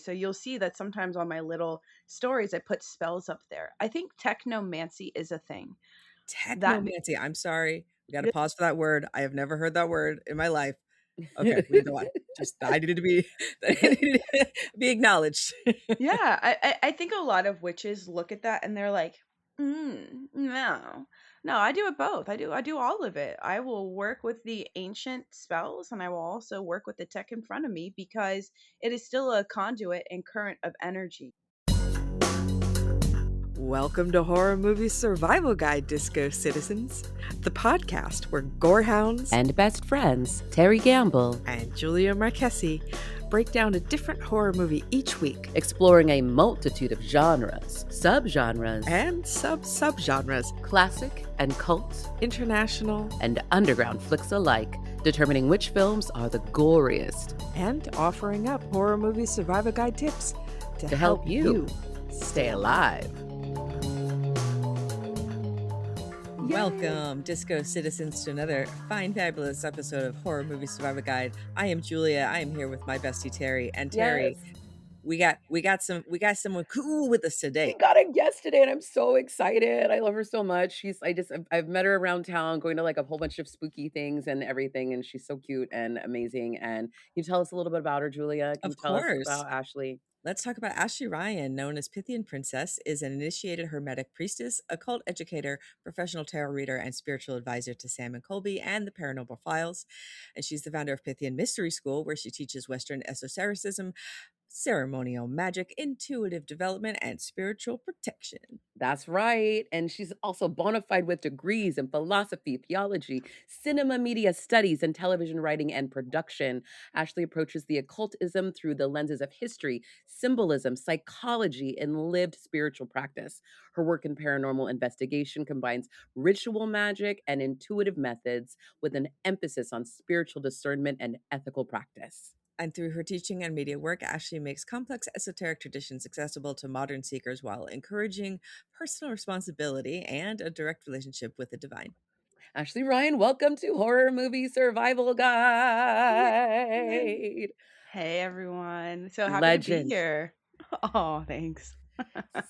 So you'll see that sometimes on my little stories, I put spells up there. I think technomancy is a thing. That Technomancy. I'm sorry. We got to be- pause for that word. I have never heard that word in my life. Okay, we can go on. Just I needed to be I needed to be acknowledged. yeah, I think a lot of witches look at that and they're like, no, no, I do it both. I do all of it. I will work with the ancient spells and I will also work with the tech in front of me because it is still a conduit and current of energy. Welcome to Horror Movie Survival Guide, Disco Citizens, the podcast where gorehounds and best friends Terry Gamble and Julia Marchesi break down a different horror movie each week, exploring a multitude of genres, subgenres, and subgenres, classic and cult, international and underground flicks alike, determining which films are the goriest, and offering up Horror Movie Survival Guide tips to help you stay alive. Welcome, Disco Citizens, to another fine, fabulous episode of Horror Movie Survival Guide. I am Julia. I am here with my bestie Terry. And Terry, yes. we got someone cool with us today. We got a guest today, and I'm so excited. I love her so much. I've met her around town, going to like a whole bunch of spooky things and everything, and she's so cute and amazing. And can you tell us a little bit about her, Julia? Can you tell us about Ashley? Let's talk about Ashley Ryan, known as Pythian Priestess, is an initiated Hermetic Priestess, occult educator, professional tarot reader, and spiritual advisor to Sam and Colby and the Paranormal Files. And she's the founder of Pythian Mystery School, where she teaches Western esotericism, ceremonial magic, intuitive development, and spiritual protection. That's right. And she's also bona fide with degrees in philosophy, theology, cinema, media studies, and television writing and production. Ashley approaches the occultism through the lenses of history, symbolism, psychology, and lived spiritual practice. Her work in paranormal investigation combines ritual magic and intuitive methods with an emphasis on spiritual discernment and ethical practice. And through her teaching and media work, Ashley makes complex esoteric traditions accessible to modern seekers while encouraging personal responsibility and a direct relationship with the divine. Ashley Ryan, welcome to Horror Movie Survival Guide. Hey everyone. So happy Legend. to be here. Oh, thanks.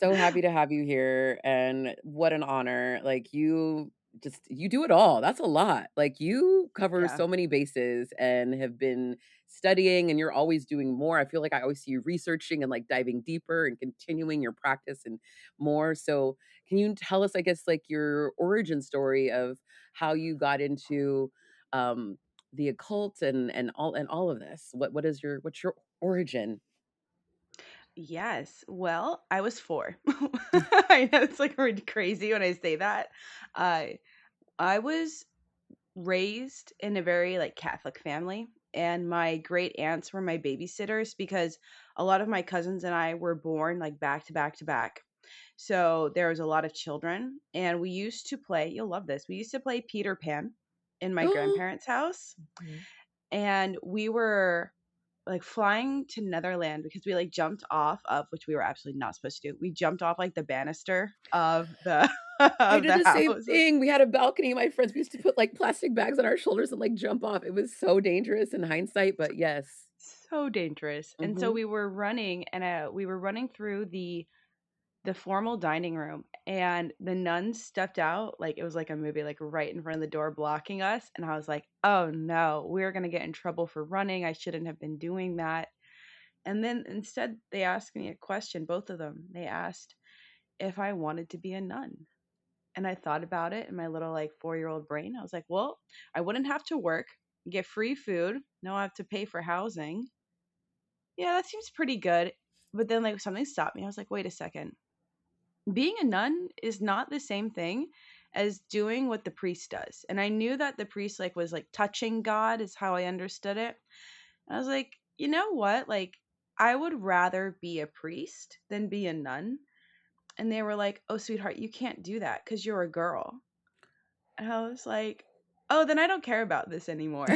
So happy to have you here. And what an honor. Like you do it all. That's a lot. Like you cover Yeah. so many bases and have been studying and you're always doing more. I feel like I always see you researching and like diving deeper and continuing your practice and more. So can you tell us, I guess, like your origin story of how you got into the occult and all of this? What's your origin? Yes. Well, I was 4. I know it's like really crazy when I say that. I was raised in a very like Catholic family, and my great aunts were my babysitters because a lot of my cousins and I were born like back to back to back. So there was a lot of children, and we used to play, you'll love this. We used to play Peter Pan in my grandparents' house, Mhm. and we were like flying to Netherland because we like jumped off of, which we were absolutely not supposed to do. We jumped off like the banister of the I of did the the same house. thing. We had a balcony. My friends, we used to put like plastic bags on our shoulders and like jump off. It was so dangerous in hindsight, but yes. So dangerous. And so Hmm. we were running, and we were running through the formal dining room, and the nuns stepped out like it was like a movie, like right in front of the door blocking us. And I was like, oh no, we're gonna get in trouble for running. I shouldn't have been doing that. And then instead they asked me a question, both of them. They asked if I wanted to be a nun. And I thought about it in my little like 4-year-old brain. I was like, well, I wouldn't have to work, get free food, no I have to pay for housing. Yeah, that seems pretty good. But then like something stopped me. I was like, wait a second. Being a nun is not the same thing as doing what the priest does. And I knew that the priest like was like touching God is how I understood it. And I was like, you know what? Like I would rather be a priest than be a nun. And they were like, "Oh, sweetheart, you can't do that cuz you're a girl." And I was like, "Oh, then I don't care about this anymore."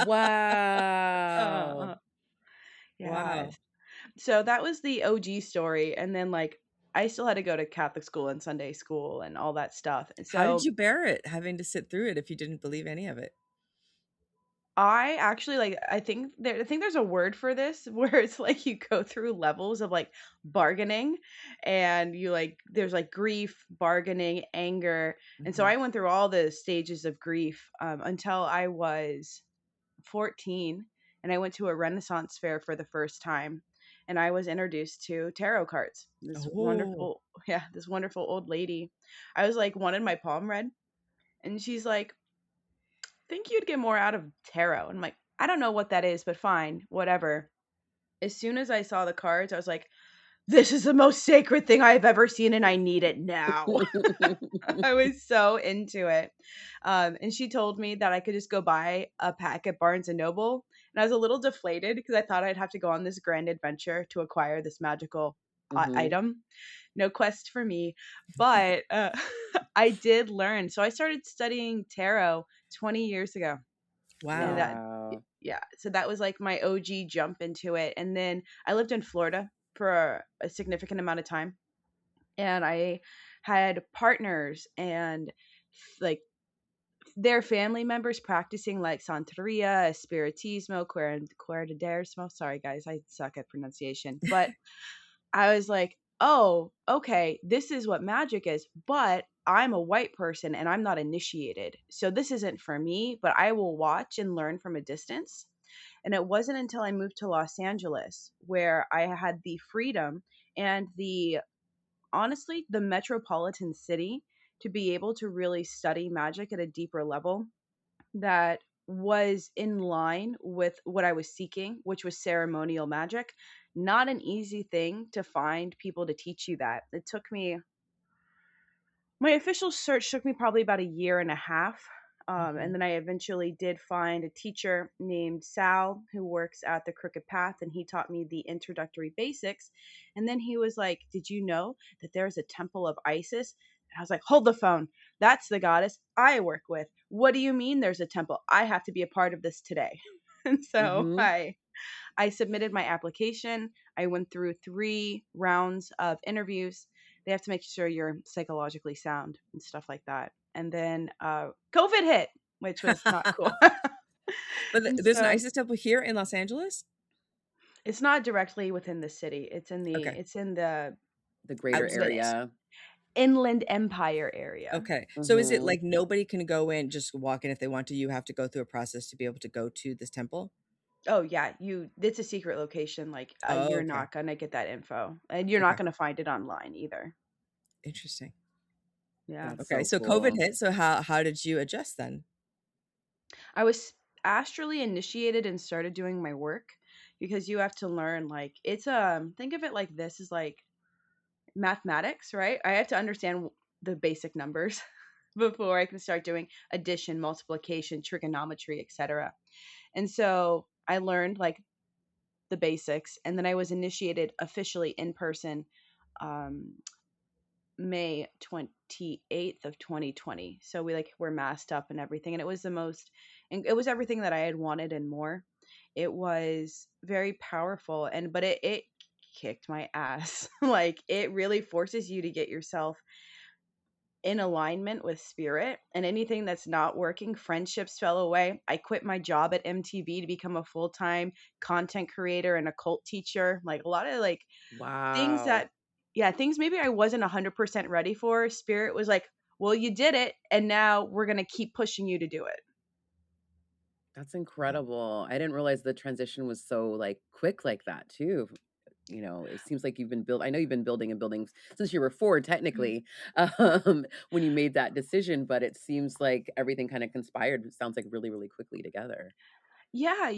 Wow. uh, yeah. Wow. So that was the OG story, and then like I still had to go to Catholic school and Sunday school and all that stuff. And How did so you bear it, having to sit through it if you didn't believe any of it? I actually like I think there's a word for this where it's like you go through levels of like bargaining, and you like there's like grief, bargaining, anger. And so Mhm. I went through all the stages of grief until I was 14, and I went to a Renaissance fair for the first time, and I was introduced to tarot cards. This Oh, wonderful yeah, this wonderful old lady. I was like wanted my palm read, and she's like, think you'd get more out of tarot. And I'm like, I don't know what that is, but fine, whatever. As soon as I saw the cards, I was like, this is the most sacred thing I've ever seen, and I need it now. I was so into it. And she told me that I could just go buy a pack at Barnes and Noble. And I was a little deflated because I thought I'd have to go on this grand adventure to acquire this magical Mhm. item. No quest for me. But I did learn. So I started studying tarot 20 years ago. And wow. Wow. yeah, so that was like my OG jump into it. And then I lived in Florida for a significant amount of time, and I had partners and like their family members practicing like Santeria, Espiritismo, Cuerderismo. Sorry guys, I suck at pronunciation. But I was like, oh, okay, this is what magic is, but I'm a white person and I'm not initiated. So this isn't for me, but I will watch and learn from a distance. And it wasn't until I moved to Los Angeles where I had the freedom and the honestly, the metropolitan city to be able to really study magic at a deeper level that was in line with what I was seeking, which was ceremonial magic. Not an easy thing to find people to teach you that. It took me my official search took me probably about a year and a half. And Mhm. then I eventually did find a teacher named Sal who works at the Crooked Path, and he taught me the introductory basics. And then he was like, did you know that there's a temple of Isis? And I was like, hold the phone. That's the goddess I work with. What do you mean there's a temple? I have to be a part of this today. And so Mhm. I submitted my application. I went through 3 rounds of interviews. They have to make sure you're psychologically sound and stuff like that. And then COVID hit, which was not cool. But And there's an so ISIS temple here in Los Angeles? it's not directly within the city. Okay. It's in the The greater Outskirts. area. Inland Empire area. Okay. So is it Mhm. like nobody can go in, just walk in if they want to? You have to go through a process to be able to go to this temple? Oh yeah, it's a secret location. Like Oh, you're okay. not gonna get that info, and you're not Okay. gonna find it online either. Interesting. Yeah. That's Okay. so So COVID cool. hit. So how did you adjust then? I was astrally initiated and started doing my work because you have to learn like it's think of it like this is like mathematics, right? I have to understand the basic numbers before I can start doing addition, multiplication, trigonometry, etc. And so I learned like the basics, and then I was initiated officially in person um May 28th of 2020. So we like were masked up and everything, and it was the most and it was everything that I had wanted and more. It was very powerful, and but it kicked my ass. Like it really forces you to get yourself in alignment with spirit, and anything that's not working, friendships fell away. I quit my job at MTV to become a full-time content creator and occult teacher. Like a lot of like things Wow. that yeah, things maybe I wasn't 100% ready for. Spirit was like, "Well, you did it, and now we're going to keep pushing you to do it." That's incredible. I didn't realize the transition was so, like, quick like that too. You know, it seems like I know you've been building and building since you were 4 Mhm. technically, when you made that decision, but it seems like everything kinda conspired, it sounds like really, really quickly together. Yeah,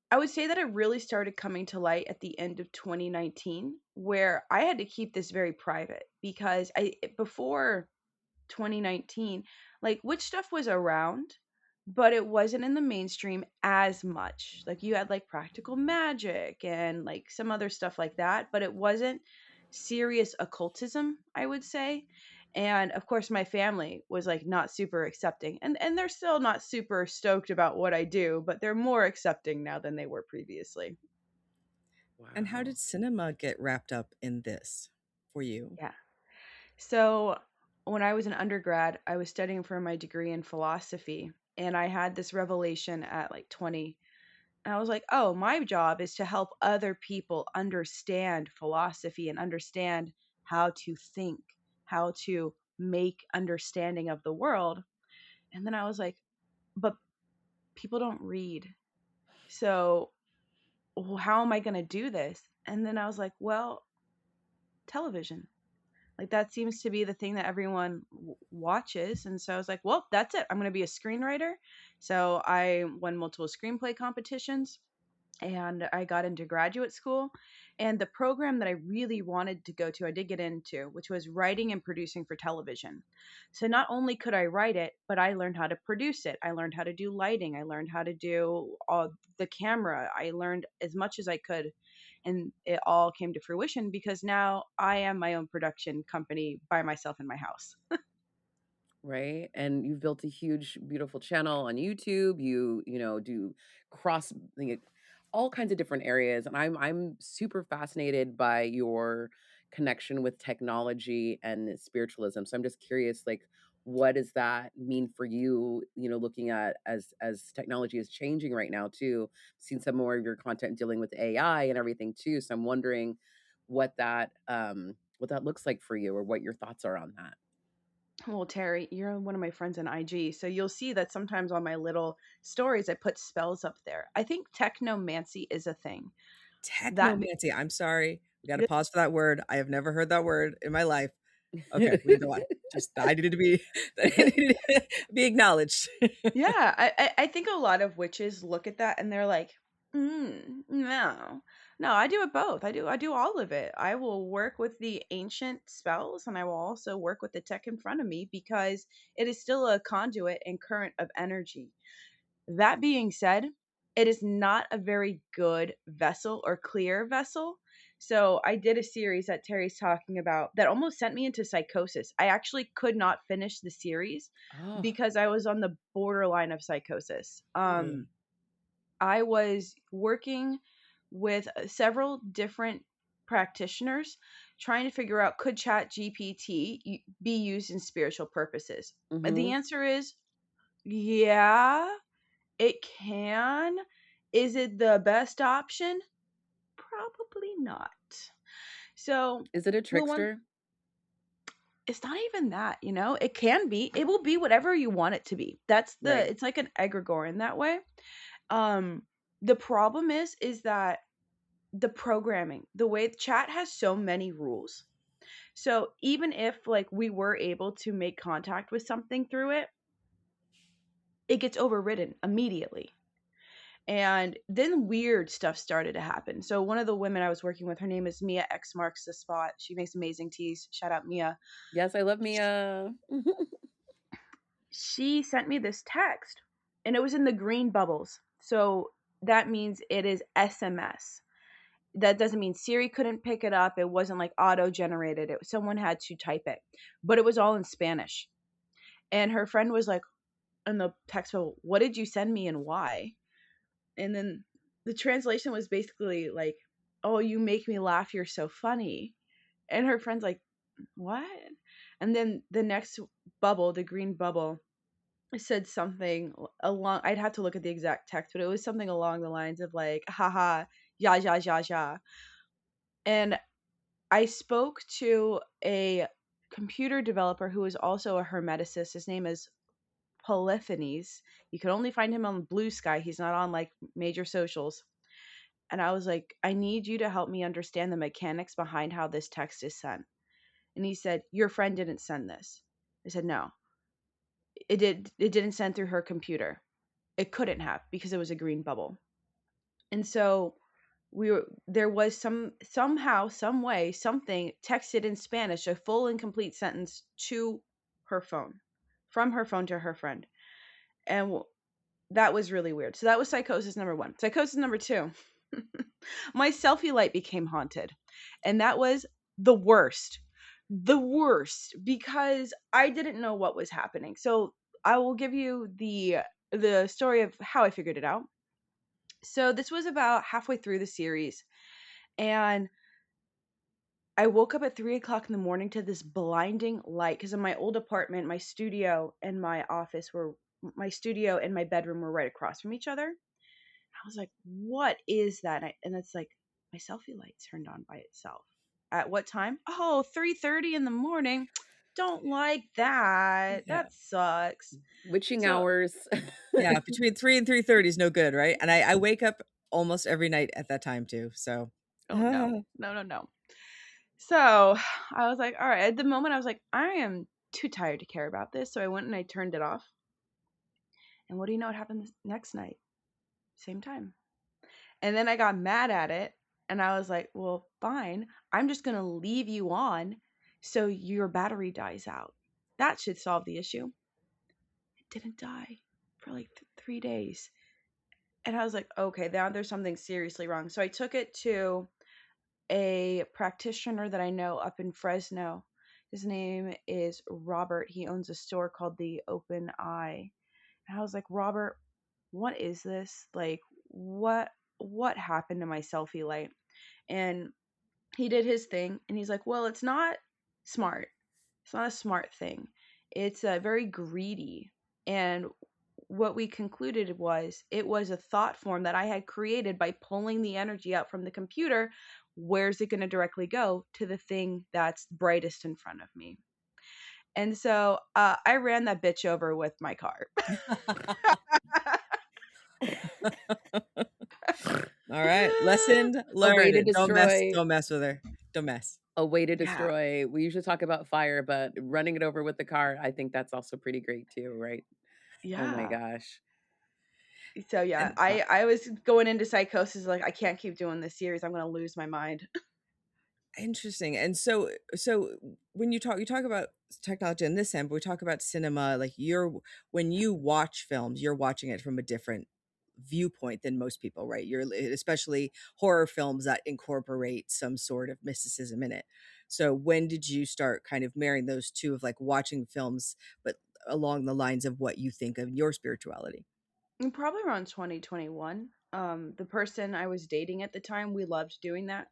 I would say that it really started coming to light at the end of 2019 where I had to keep this very private because before 2019, like witch stuff was around, but it wasn't in the mainstream as much. Like you had like practical magic and like some other stuff like that, but it wasn't serious occultism, I would say. And of course my family was like not super accepting. And they're still not super stoked about what I do, but they're more accepting now than they were previously. And how Wow. did cinema get wrapped up in this for you? Yeah. So when I was an undergrad, I was studying for my degree in philosophy. and I had this revelation at like 20. And I was like, oh, my job is to help other people understand philosophy and understand how to think, how to make understanding of the world. And then I was like, but people don't read. So how am I going to do this? And then I was like, well, television. Like that seems to be the thing that everyone watches. And so I was like, well, that's it. I'm going to be a screenwriter. So I won multiple screenplay competitions and I got into graduate school. And the program that I really wanted to go to, I did get into, which was writing and producing for television. So not only could I write it, but I learned how to produce it. I learned how to do lighting. I learned how to do all the camera. I learned as much as I could. And it all came to fruition because now I am my own production company by myself in my house. Right, and you've built a huge beautiful channel on YouTube. You know, do cross, like, all kinds of different areas, and I'm super fascinated by your connection with technology and spiritualism. So I'm just curious, like, what does that mean for you, you know, looking at as technology is changing right now too? Seen some more of your content dealing with AI and everything too, so I'm wondering what that looks like for you, or what your thoughts are on that. Well, Terry, you're one of my friends on IG, so you'll see that sometimes on my little stories I put spells up there. I think technomancy is a thing. That be- Technomancy. I'm sorry. We got to pause for that word. I have never heard that word in my life. Okay, we can go on. Just I needed to be I needed to be acknowledged. yeah, I think a lot of witches look at that and they're like, no, no, I do it both. I do all of it. I will work with the ancient spells and I will also work with the tech in front of me because it is still a conduit and current of energy. That being said, it is not a very good vessel or clear vessel. So I did a series that Terry's talking about that almost sent me into psychosis. I actually could not finish the series Oh. because I was on the borderline of psychosis. I was working with several different practitioners trying to figure out could chat gpt be used in spiritual purposes. The Mhm. answer is yeah, it can. Is it the best option? Probably not. So, Is it a the one, trickster? it's not even that, it can be. It will be whatever you want it to be. Right. It's like an egregore in that way. Um, the problem is that the programming, the way chat has so many rules. So, even if like we were able to make contact with something through it, it gets overridden immediately. And then weird stuff started to happen. So one of the women I was working with, her name is Mia X Marks the Spot. She makes amazing teas. Shout out Mia. Yes, I love Mia. She sent me this text and it was in the green bubbles. So that means it is SMS. That doesn't mean Siri couldn't pick it up. It wasn't like auto generated. Someone had to type it, but it was all in Spanish. And her friend was like in the text bubble, "What did you send me and why?" And then the translation was basically like, "Oh, you make me laugh, you're so funny." And her friend's like, "What?" And then the next bubble, the green bubble, said something along, I'd have to look at the exact text, but it was something along the lines of like, haha, ya ya ya ya. And I spoke to a computer developer who is also a hermeticist. His name is Polyphenes. You can only find him on Blue Sky. He's not on like major socials. And I was like, I need you to help me understand the mechanics behind how this text is sent. And he said, your friend didn't send this. I said, no, it didn't send through her computer. It couldn't have because it was a green bubble. And so there was somehow, some way, something texted in Spanish, a full and complete sentence to her phone, from her phone to her friend. And that was really weird. So that was psychosis number 1. Psychosis number 2. My selfie light became haunted. And that was the worst. The worst because I didn't know what was happening. So I will give you the story of how I figured it out. So this was about halfway through the series, and I woke up at 3 o'clock in the morning to this blinding light because in my old apartment, my studio and my office were my studio and my bedroom were right across from each other. I was like, what is that? And it's like, my selfie light turned on by itself. At what time? Oh, 3:30 in the morning. Don't like that. Yeah. That sucks. Witching So hours. Yeah, between 3 and 3:30 is no good, right? And I wake up almost every night at that time too. So oh no. No. So I was like, all right. At the moment I was like, I am too tired to care about this. So I went and I turned it off. And what do you know what happened the next night? Same time. And then I got mad at it and I was like, well, fine. I'm just going to leave you on so your battery dies out. That should solve the issue. It didn't die for like 3 days. And I was like, okay, now there's something seriously wrong. So I took it to a practitioner that I know up in Fresno. His name is Robert. He owns a store called the Open Eye. And I was like, Robert, what is this? Like, what happened to my selfie light? And he did his thing and he's like, well, it's not smart. It's not a smart thing. It's very greedy. And what we concluded was it was a thought form that I had created by pulling the energy out from the computer. Where's it going to directly go? To the thing that's brightest in front of me. And so I ran that bitch over with my car. all right, lesson A way to learned. destroy. Don't mess with her. Don't mess. A way to Yeah. destroy. We usually talk about fire, but running it over with the car, I think that's also pretty great too, right? Oh my Yeah. gosh. So yeah, And I was going into psychosis like I can't keep doing this series. I'm gonna lose my mind. interesting. And so when you talk about technology in this end, but we talk about cinema, like when you watch films, you're watching it from a different viewpoint than most people, right? You're especially horror films that incorporate some sort of mysticism in it. So when did you start kind of marrying those two of like watching films, but along the lines of what you think of your spirituality? Probably around 2021. The person I was dating at the time, we loved doing that,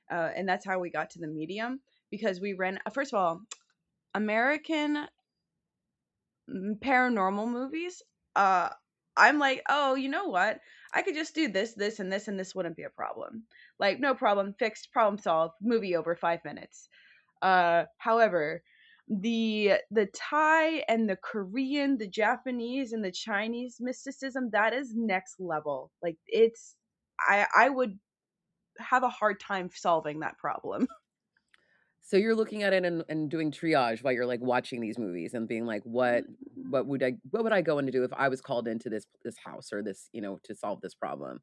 and that's how we got to the medium because we ran. First of all, American paranormal movies. Uh, I'm like, oh, you know what? I could just do this, this, and this, and this wouldn't be a problem. Like, no problem, fixed, problem solved, movie over 5 minutes. However, the Thai and the Korean, the Japanese and the Chinese mysticism, that is next level. Like it's I would have a hard time solving that problem. So you're looking at it and doing triage while you're like watching these movies and being like, what would I go in to do if I was called into this house or this, to solve this problem?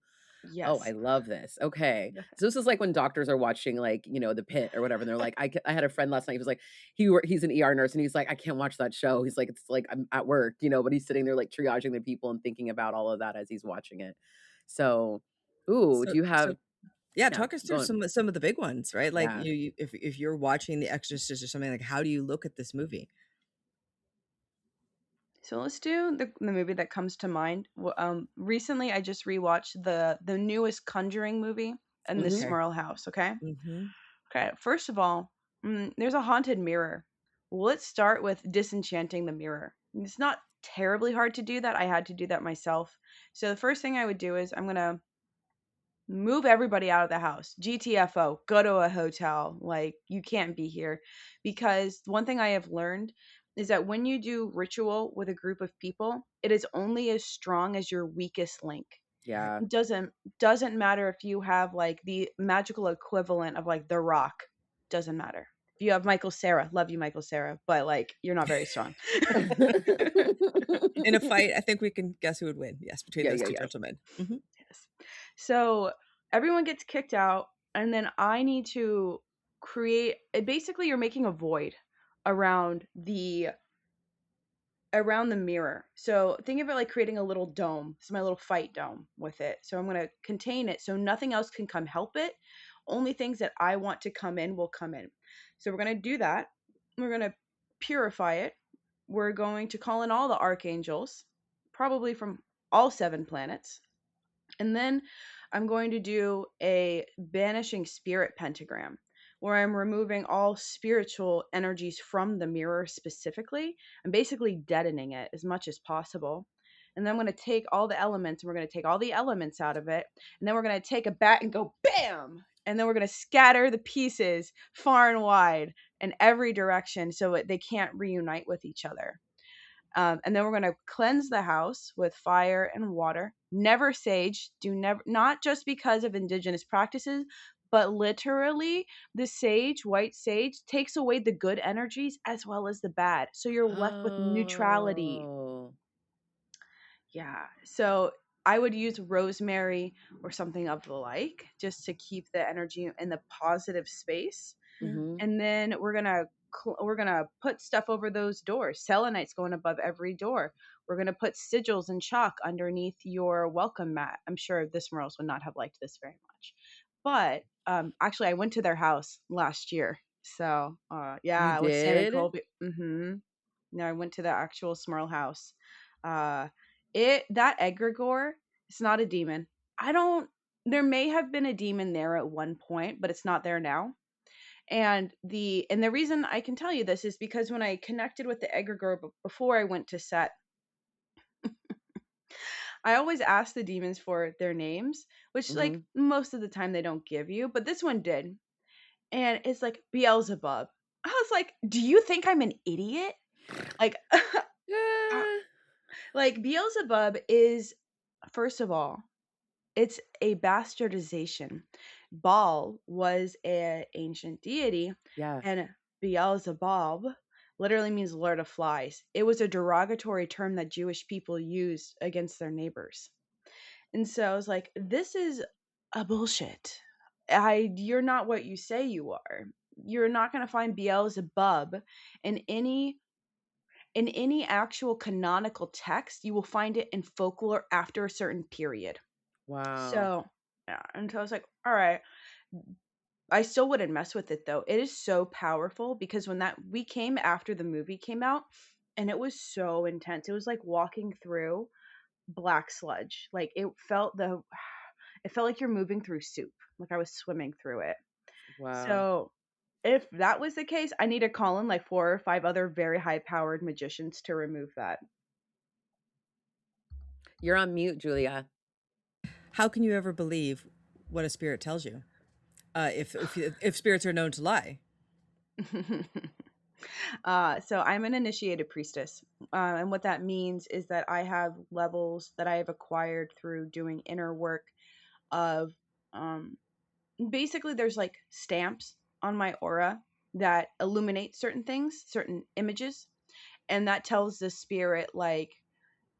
Oh, I Yes. love this. Okay. So this is like when doctors are watching like, The Pit or whatever. And they're like, I had a friend last night. He was like, he's an ER nurse and he's like, I can't watch that show. He's like, it's like I'm at work, but he's sitting there like triaging the people and thinking about all of that as he's watching it. So, ooh, So do you so have, yeah, yeah, talk us go through on. some of the big ones, right? Like Yeah. if you're watching The Exorcist or something, like how do you look at this movie? So let's do the movie that comes to mind. Recently I just rewatched the newest Conjuring movie in the Hmm. Okay. Smurl house. Okay. Mm-hmm. Okay. First of all, there's a haunted mirror. Well, let's start with disenchanting the mirror. It's not terribly hard to do that. I had to do that myself. So the first thing I would do is I'm gonna move everybody out of the house. GTFO, go to a hotel. Like, you can't be here. Because one thing I have learned is that when you do ritual with a group of people, it is only as strong as your weakest link. Yeah. It doesn't matter if you have like the magical equivalent of like the rock. Doesn't matter. If you have Michael Sarah, love you, Michael Sarah, but like you're not very strong. In a fight, I think we can guess who would win. Yes, between Yeah, those yeah, two yeah. gentlemen. Mm-hmm. Yes. So everyone gets kicked out, and then I need to create. Basically, you're making a void around the mirror. So think of it like creating a little dome. It's my little fight dome with it. So I'm going to contain it so nothing else can come help it. Only things that I want to come in will come in. So we're going to do that. We're going to purify it. We're going to call in all the archangels, probably from all 7 planets. And then I'm going to do a banishing spirit pentagram, where I'm removing all spiritual energies from the mirror specifically. I'm basically deadening it as much as possible. And then I'm going to take all the elements, and we're going to take all the elements out of it. And then we're going to take a bat and go bam. And then we're going to scatter the pieces far and wide in every direction so they can't reunite with each other. And then we're going to cleanse the house with fire and water. Never sage. Do never, not just because of indigenous practices, but literally the sage, white sage, takes away the good energies as well as the bad. So you're left with neutrality. Oh. Yeah. So I would use rosemary or something of the like just to keep the energy in the positive space. Mm-hmm. And then we're gonna put stuff over those doors. Selenite's going above every door. We're gonna put sigils and chalk underneath your welcome mat. I'm sure this Morels would not have liked this very much, but actually, I went to their house last year. So You yeah, with Sam and did? Colby. Mm-hmm. No, I went to the actual Smurl house. That egregore, it's not a demon. I don't. There may have been a demon there at one point, but it's not there now. And the reason I can tell you this is because when I connected with the egregore before I went to set, I always ask the demons for their names, which Mm-hmm. like most of the time they don't give you, but this one did. And it's like Beelzebub. I was like, do you think I'm an idiot? Like, like Beelzebub is, first of all, it's a bastardization. Baal was an ancient deity, Yeah. and Beelzebub literally means Lord of Flies. It was a derogatory term that Jewish people used against their neighbors. And so I was like, this is a bullshit. You're not what you say you are. You're not going to find Beelzebub in any actual canonical text. You will find it in folklore after a certain period. Wow. So, yeah, and so I was like, all right. I still wouldn't mess with it though. It is so powerful because when we came after the movie came out, and it was so intense. It was like walking through black sludge. Like it felt like you're moving through soup. Like I was swimming through it. Wow. So if that was the case, I need to call in like 4 or 5 other very high powered magicians to remove that. You're on mute, Julia. How can you ever believe what a spirit tells you? If spirits are known to lie. So I'm an initiated priestess. And what that means is that I have levels that I have acquired through doing inner work of basically there's like stamps on my aura that illuminate certain things, certain images, and that tells the spirit like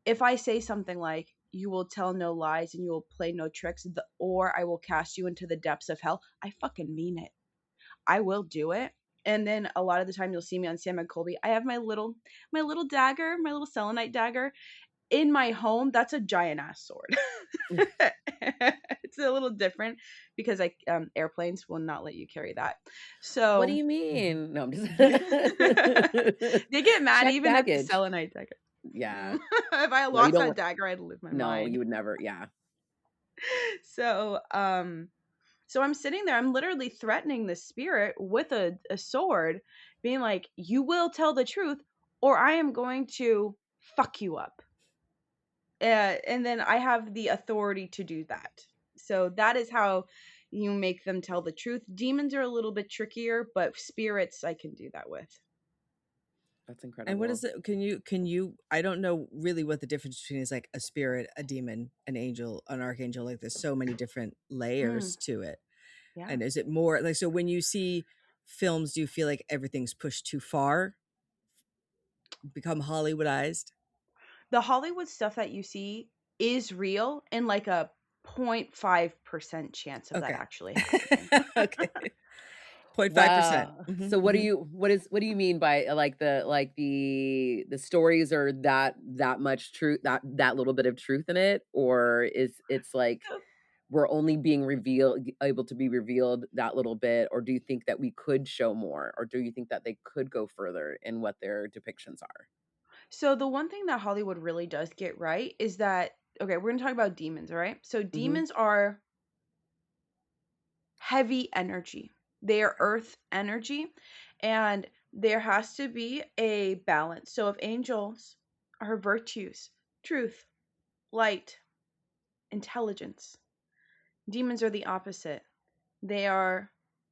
if I say something like you will tell no lies and you will play no tricks, or I will cast you into the depths of hell, I fucking mean it. I will do it. And then a lot of the time you'll see me on Sam and Colby. I have my little dagger, my little selenite dagger in my home. That's a giant ass sword. It's a little different because airplanes will not let you carry that. What do So you mean? No, I'm just they get mad check even at the baggage. selenite dagger. Yeah. If I No, you lost don't that want. dagger, I'd lose my No, mind. you would never. Yeah. So so I'm sitting there, I'm literally threatening the spirit with a sword, being like, you will tell the truth, or I am going to fuck you up. And then I have the authority to do that. So that is how you make them tell the truth. Demons are a little bit trickier, but spirits I can do that with. That's And what incredible. is it? Can you, I don't know really what the difference between is like a spirit, a demon, an angel, an archangel, like there's so many different layers to it. Yeah. And is it more like, so when you see films, do you feel like everything's pushed too far, become Hollywoodized? The Hollywood stuff that you see is real and like a 0.5% chance of that Okay. actually happening. Okay. 0.5%. Wow. Mhm, So what do mhm. you what do you mean by like the stories are that much truth, that little bit of truth in it, or is it's like we're only being able to be revealed that little bit, or do you think that we could show more, or do you think that they could go further in what their depictions are? So the one thing that Hollywood really does get right is that okay, we're going to talk about demons, all right? So Mhm. demons are heavy energy. They are earth energy, and there has to be a balance. So if angels are virtues, truth, light, intelligence, demons are the opposite. They are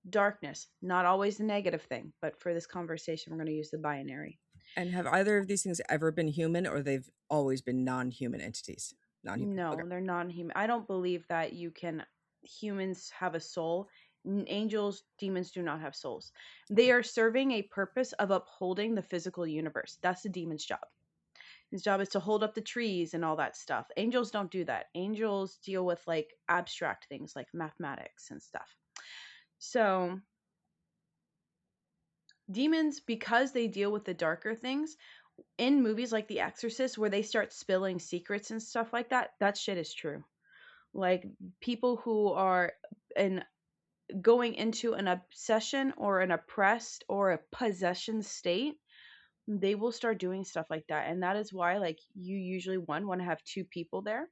darkness, not always the negative thing, but for this conversation, we're going to use the binary. And have either of these things ever been human, or they've always been non-human entities? Non-human. Okay. No, they're non-human. I don't believe that humans have a soul. Angels, demons do not have souls. They are serving a purpose of upholding the physical universe. That's the demon's job. His job is to hold up the trees and all that stuff. Angels don't do that. Angels deal with like abstract things like mathematics and stuff. So, demons, because they deal with the darker things, in movies like The Exorcist, where they start spilling secrets and stuff like that, that shit is true. Like people who are in going into an obsession or an oppressed or a possession state, they will start doing stuff like that. And that is why, like, you usually want to have two people there,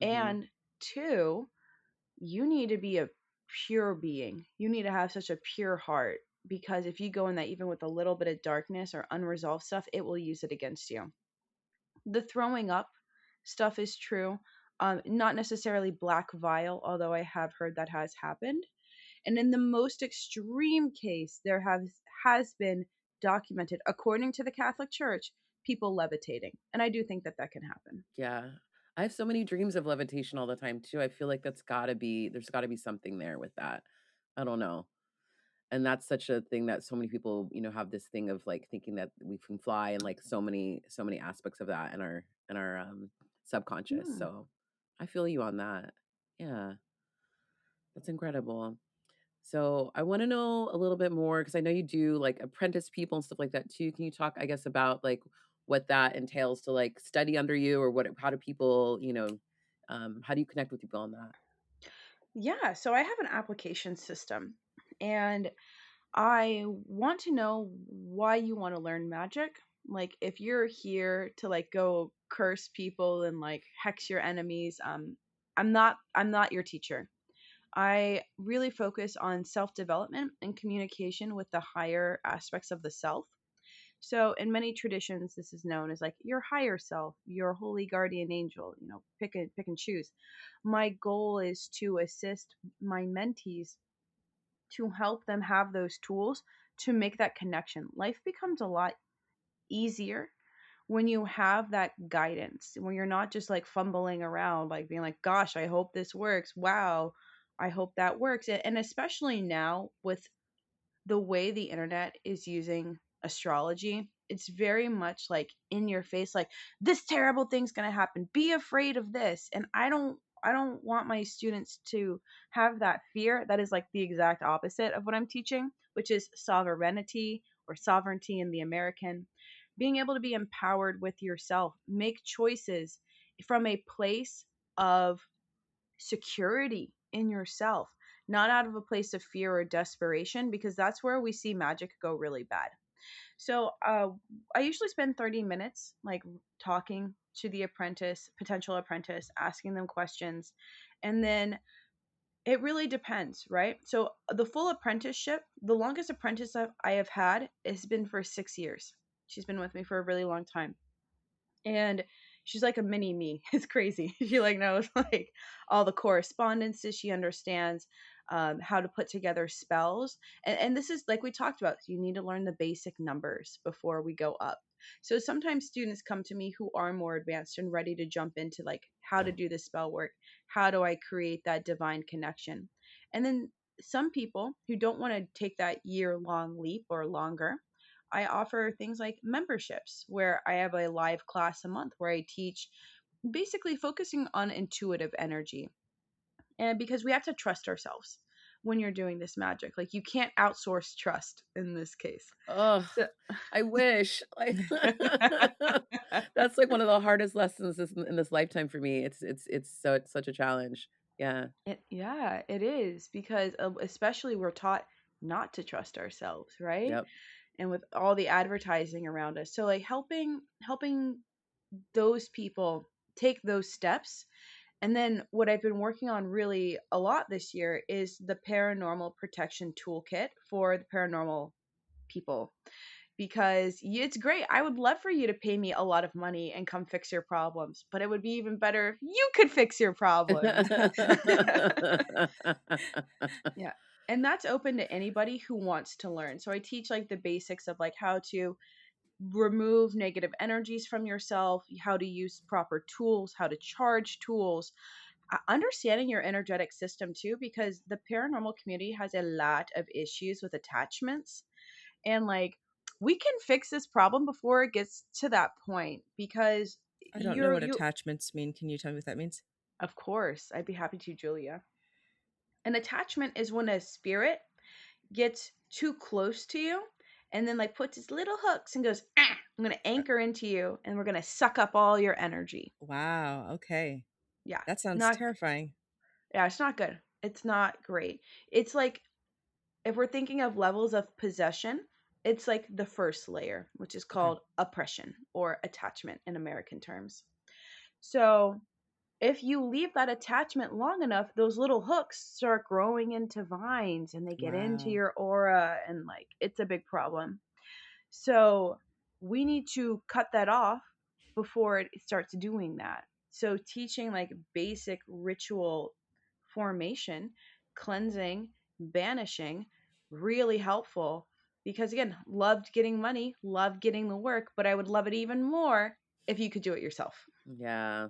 Mm-hmm. and two, you need to be a pure being. You need to have such a pure heart, because if you go in that even with a little bit of darkness or unresolved stuff, it will use it against you. The throwing up stuff is true. Not necessarily black vial, although I have heard that has happened. And in the most extreme case, there has been documented, according to the Catholic Church, people levitating. And I do think that that can happen. Yeah. I have so many dreams of levitation all the time too. I feel like there's gotta be something there with that. I don't know. And that's such a thing that so many people, have this thing of like thinking that we can fly, and like so many aspects of that in our subconscious. Hmm. So I feel you on that. Yeah, that's incredible. So I want to know a little bit more, because I know you do like apprentice people and stuff like that too. Can you talk, I guess, about like what that entails to like study under you, or how do people, how do you connect with people on that? Yeah, so I have an application system, and I want to know why you want to learn magic. Like if you're here to like go curse people and like hex your enemies, I'm not your teacher. I really focus on self-development and communication with the higher aspects of the self. So in many traditions this is known as like your higher self, your holy guardian angel, pick and choose. My goal is to assist my mentees to help them have those tools to make that connection. Life becomes a lot easier when you have that guidance, when you're not just like fumbling around, like being like, gosh, I hope this works. Wow, I hope that works. And especially now with the way the internet is using astrology, it's very much like in your face, like this terrible thing's going to happen, be afraid of this. And I don't want my students to have that fear. That is like the exact opposite of what I'm teaching, which is sovereignty, or sovereignty in the American, being able to be empowered with yourself, make choices from a place of security in yourself, not out of a place of fear or desperation, because that's where we see magic go really bad. So I usually spend 30 minutes like talking to the potential apprentice, asking them questions. And then it really depends, right? So the full apprenticeship, the longest apprentice I have had has been for 6 years. She's been with me for a really long time, and she's like a mini me. It's crazy. She like knows like all the correspondences. She understands how to put together spells, and this is like we talked about, you need to learn the basic numbers before we go up. So sometimes students come to me who are more advanced and ready to jump into like how to do the spell work, how do I create that divine connection. And then some people who don't want to take that year-long leap or longer, I offer things like memberships where I have a live class a month where I teach, basically focusing on intuitive energy. And because we have to trust ourselves when you're doing this magic, like you can't outsource trust in this case. Oh, So I wish. Like that's like one of the hardest lessons in this lifetime for me. It's such a challenge. Yeah. yeah, it is, because especially we're taught not to trust ourselves, right? Yep. And with all the advertising around us. So like helping those people take those steps And then what I've been working on really a lot this year is the paranormal protection toolkit for the paranormal people, because it's great. I would love for you to pay me a lot of money and come fix your problems, but it would be even better if you could fix your problems. Yeah. And that's open to anybody who wants to learn. So I teach like the basics of like how to remove negative energies from yourself, how to use proper tools, how to charge tools, understanding your energetic system too, because the paranormal community has a lot of issues with attachments. And like, we can fix this problem before it gets to that point, because I don't know what you attachments mean. Can you tell me what that means? of course, I'd be happy to, Julia. An attachment is when a spirit gets too close to you and then like puts its little hooks and goes, I'm going to anchor into you and we're going to suck up all your energy. Wow. Okay. Yeah. That sounds Not, terrifying. yeah, it's not good. It's not great. It's like, if we're thinking of levels of possession, it's like the first layer, which is Okay. called oppression or attachment in American terms. So if you leave that attachment long enough, those little hooks start growing into vines and they get into Wow. your aura, and like it's a big problem. So we need to cut that off before it starts doing that. So teaching like basic ritual formation, cleansing, banishing, really helpful, because again, loved getting money, loved getting the work, but I would love it even more if you could do it yourself. Yeah.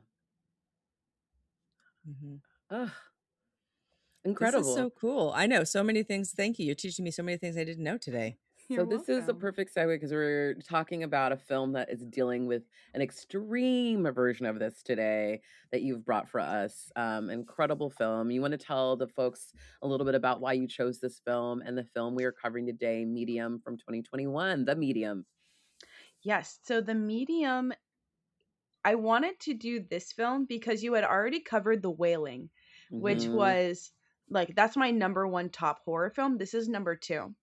Hmm. Ugh, This is incredible. so cool. I know so many things. Thank you. You're teaching me so many things I didn't know today. So You're this is a welcome. perfect segue because we're talking about a film that is dealing with an extreme version of this today that you've brought for us. Incredible film. You want to tell the folks a little bit about why you chose this film and the film we are covering today, Medium from 2021, The Medium. Yes. So The Medium, I wanted to do this film because you had already covered The Wailing, which Mm-hmm. was like, that's my number one top horror film. This is number two.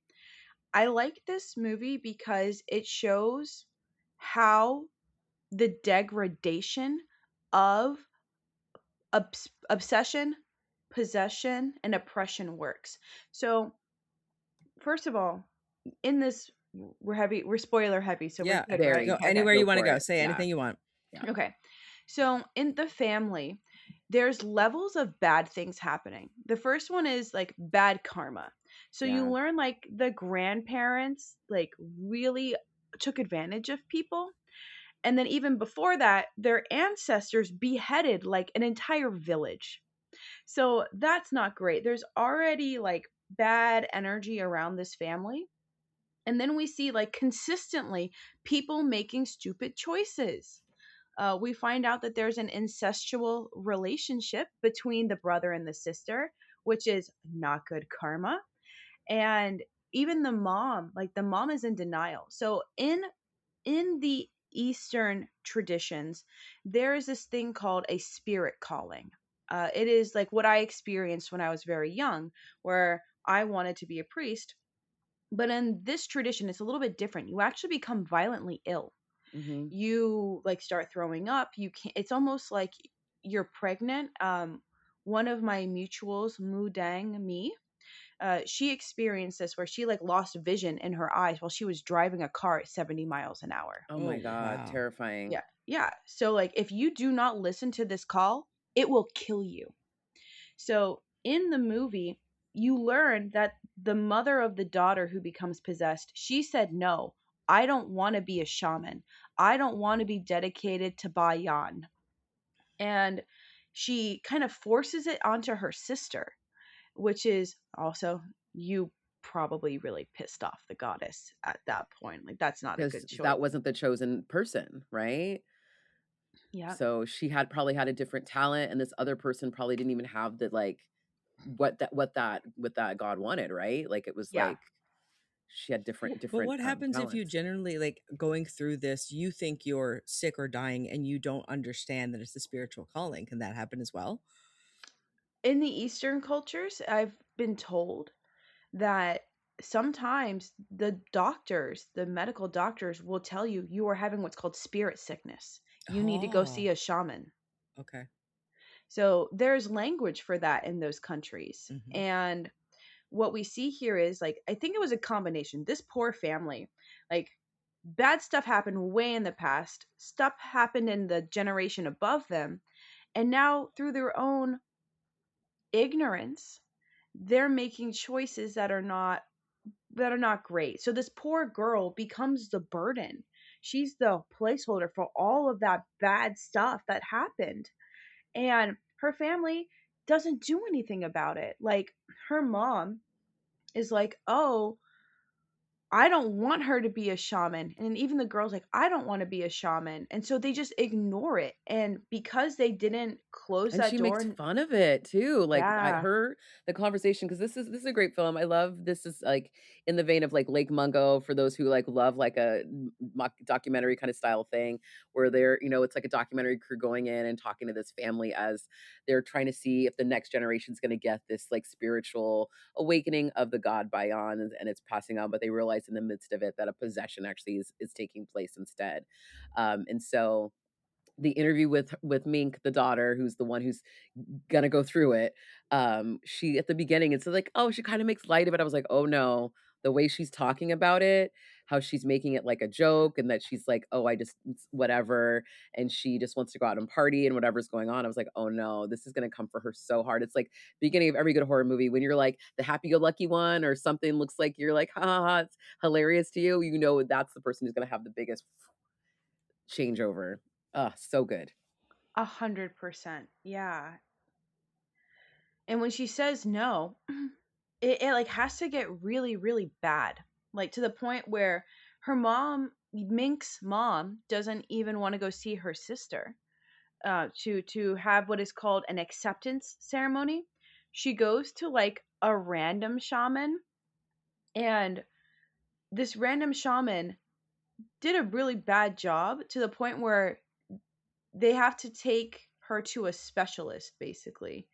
I like this movie because it shows how the degradation of obsession, possession, and oppression works. So, first of all, in this, we're spoiler heavy, so we're Yeah. good, right? Go Okay. anywhere you Go want to for go. it. Say Yeah. anything you want. Yeah. Okay. So in the family, there's levels of bad things happening. The first one is like bad karma. So you Yeah. learn like the grandparents like really took advantage of people. And then even before that, their ancestors beheaded like an entire village. So that's not great. There's already like bad energy around this family. And then we see like consistently people making stupid choices. We find out that there's an incestual relationship between the brother and the sister, which is not good karma. And even the mom, like the mom is in denial. So in the Eastern traditions, there is this thing called a spirit calling. It is like what I experienced when I was very young, where I wanted to be a priest. But in this tradition, it's a little bit different. You actually become violently ill. Mm-hmm. You like start throwing up. You can't. It's almost like you're pregnant. One of my mutuals, Mu Dang Mi, she experienced this where she like lost vision in her eyes while she was driving a car at 70 miles an hour. Oh my Oh, God. wow. Terrifying. Yeah. Yeah. So like if you do not listen to this call, it will kill you. So in the movie, you learn that the mother of the daughter who becomes possessed, she said, no, I don't want to be a shaman. I don't want to be dedicated to Bayan. And she kind of forces it onto her sister, which is also, you probably really pissed off the goddess at that point. Like, that's not a Because good choice. that wasn't the chosen person, right? Yeah. So she had probably had a different talent, and this other person probably didn't even have the like what that God wanted, right? Like it was Yeah. like she had different But different what happens if you talents. generally like going through this, you think you're sick or dying and you don't understand that it's a spiritual calling? Can that happen as well? In the Eastern cultures, I've been told that sometimes the medical doctors will tell you are having what's called spirit sickness. You need to go see Oh, a shaman. okay. So there's language for that in those countries. Mm-hmm. And what we see here is like, I think it was a combination. This poor family, like, bad stuff happened way in the past, stuff happened in the generation above them, and now through their own ignorance, they're making choices that are not great. So this poor girl becomes the burden. She's the placeholder for all of that bad stuff that happened. And her family doesn't do anything about it. Like, her mom is like, "Oh, I don't want her to be a shaman." And even the girl's like, "I don't want to be a shaman." And so they just ignore it. And because they didn't close And that she makes door, fun of it too. Like yeah. the conversation, because this is a great film. I love this is like in the vein of like Lake Mungo for those who like love like a documentary kind of style thing where they're, it's like a documentary crew going in and talking to this family as they're trying to see if the next generation is going to get this like spiritual awakening of the god Bayan, and it's passing on, but they realize in the midst of it that a possession actually is taking place instead. And so the interview with Mink, the daughter, who's the one who's gonna go through it, she at the beginning, it's like, oh, she kind of makes light of it. I was like, oh no, the way she's talking about it, how she's making it like a joke, and that she's like, oh, I just whatever, and she just wants to go out and party and whatever's going on. I was like, oh no, this is gonna come for her so hard. It's like beginning of every good horror movie when you're like the happy-go-lucky one, or something looks like you're like, ha ha, ha, it's hilarious to you. You know that's the person who's gonna have the biggest changeover. So good. 100%. Yeah. And when she says no, it like has to get really, really bad. Like, to the point where her mom, Mink's mom, doesn't even want to go see her sister, to have what is called an acceptance ceremony. She goes to like a random shaman, and this random shaman did a really bad job to the point where they have to take her to a specialist, basically.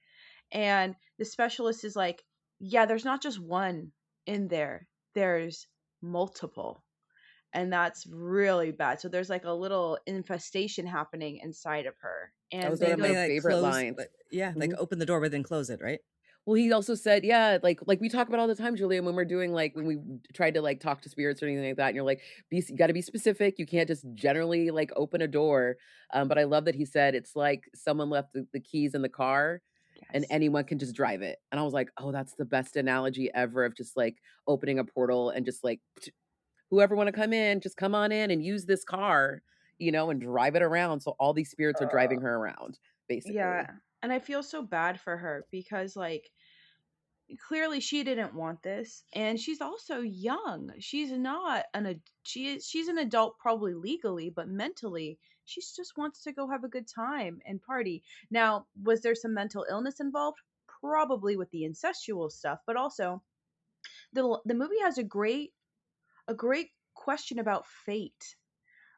And the specialist is like, "Yeah, there's not just one in there, there's multiple." And that's really bad. So there's like a little infestation happening inside of her. That And was one they of my go, Like favorite close, lines. like, yeah, like Mhm. open the door but then close it, right? Well, he also said, yeah, like we talk about all the time, Julia, when we're doing like when we tried to like talk to spirits or anything like that, and you're like, you got to be specific. You can't just generally like open a door. But I love that he said it's like someone left the keys in the car, and yes. anyone can just drive it. And I was like, oh, that's the best analogy ever of just like opening a portal and just like whoever want to come in, just come on in and use this car, and drive it around. So all these spirits are driving her around, Yeah. basically. And I feel so bad for her because, like, clearly she didn't want this, and she's also young. She's not she's an adult, probably legally, but mentally she just wants to go have a good time and party. Now, was there some mental illness involved? Probably, with the incestual stuff, but also the movie has a great question about fate.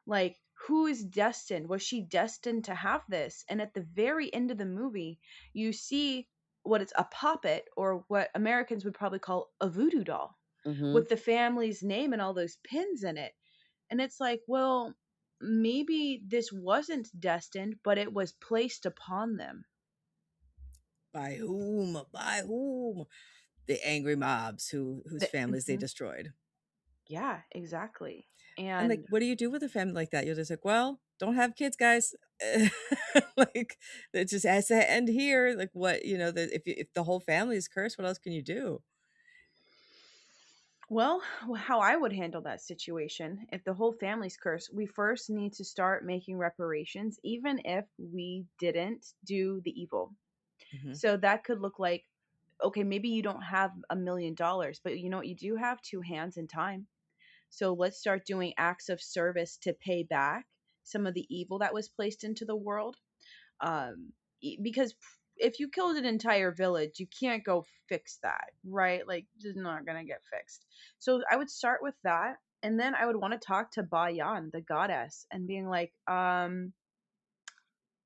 Like, who is destined? Was she destined to have this? And at the very end of the movie, you see what it's a poppet, or what Americans would probably call a voodoo doll, Hmm. with the family's name and all those pins in it. And it's like, well, maybe this wasn't destined, but it was placed upon them. By whom? By whom? The angry mobs whose families they Mhm. destroyed. Yeah, exactly. And like, And what do you do with a family like that? You're just like, well, don't have kids, guys. Like, it just has to end here. Like, what, if the whole family is cursed, what else can you do? well, how I would handle that situation, if the whole family's cursed, we first need to start making reparations, even if we didn't do the evil. Hmm. So that could look like, okay, maybe you don't have $1 million, but you know what? You do have two hands and time. So let's start doing acts of service to pay back some of the evil that was placed into the world. Because if you killed an entire village, you can't go fix that, right? Like, it's not gonna get fixed. So I would start with that, and then I would want to talk to Bayan, the goddess, and being like,